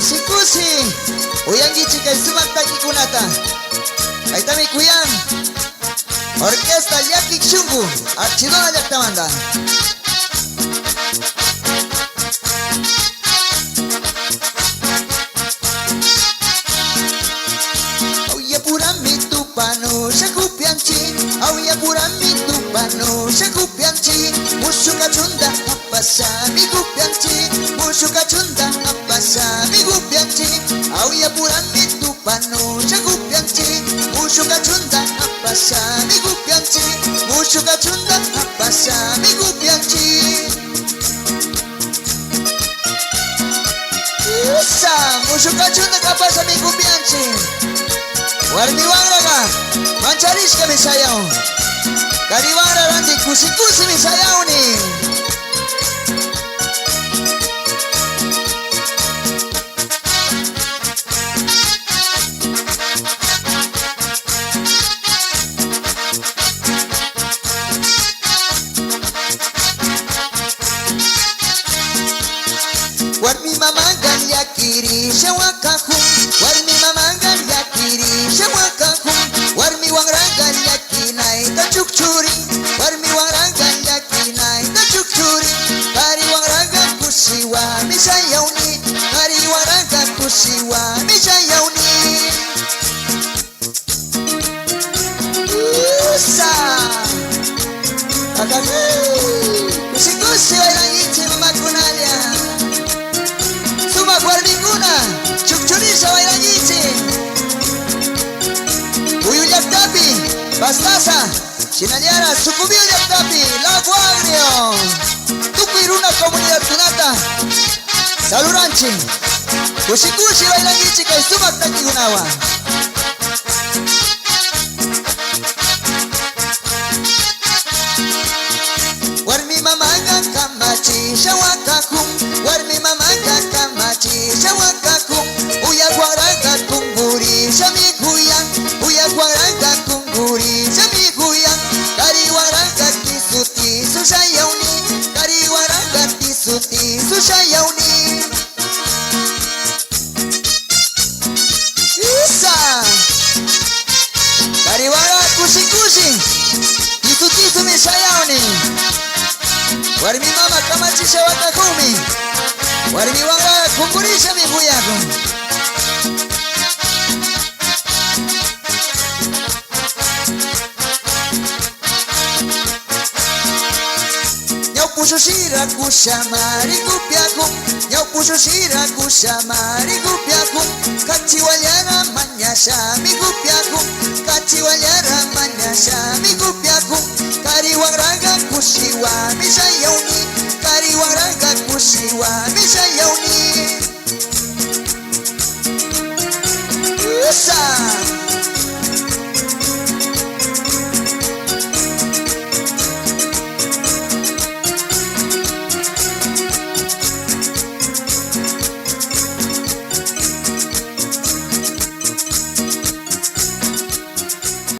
Kusi uyangichi kay sumaktaki kunata Aitami kuyan Orquesta Yaki Chungu Archidona Yaktamanda Auya purami tupano Shakupianchi Auya purami tupano Shakupianchi Mushuka chunda Apasami kupianchi Mushuka chunda Apasami kupianchi Auya purami tupano Shakupianchi Mushuka chunda Apasami kupianchi Mushuka chunda Apasami kupianchi Usa Mushuka chunda Apasami kupianchi Warmi wangraga Mancharishka misayao Karibara randi kusi misayao ni Warmi mamanga yakiri shawakaku Warmi mamanga yakiri shawakaku Warmi wangranga yakinai tachukchuri Warmi wangranga yakinai tachukchuri Kari wangranga kusiwa misayauni Kari wangranga kusiwa misayauni Usa Akaki Kusi wailangichi mamakunalia Guardinguna, Chukchurisha wailangichi Uyu yaktapi, Bastasa, Chinaliara, Sucubiu yaktapi, Lago Agrio Tukuiruna comunidad tunata Saluranchi Kushikushi wailangichi kay sumaktaki gunawa Warmi mamanga kamachi shawakakum Warmi mamanga kamachi shawakakum Uya guaranga kunguri shamikuyan Uya guaranga kunguri shamikuyan Kari waranga tisuti sushayauni Kari waranga tisuti sushayauni Isa Kari waranga kushikushi Tisuti sumishayauni Warmi mama kamachisha watakumi Warmi wanga kungurisha miguu yako Nyaupushira kushamari kupyakum Nyaupushira kushamari kupyakum Kati wanyara manyasha migupyakum Kati wanyara manyasha migupyakum Kari wangraga kushiwa mishayauni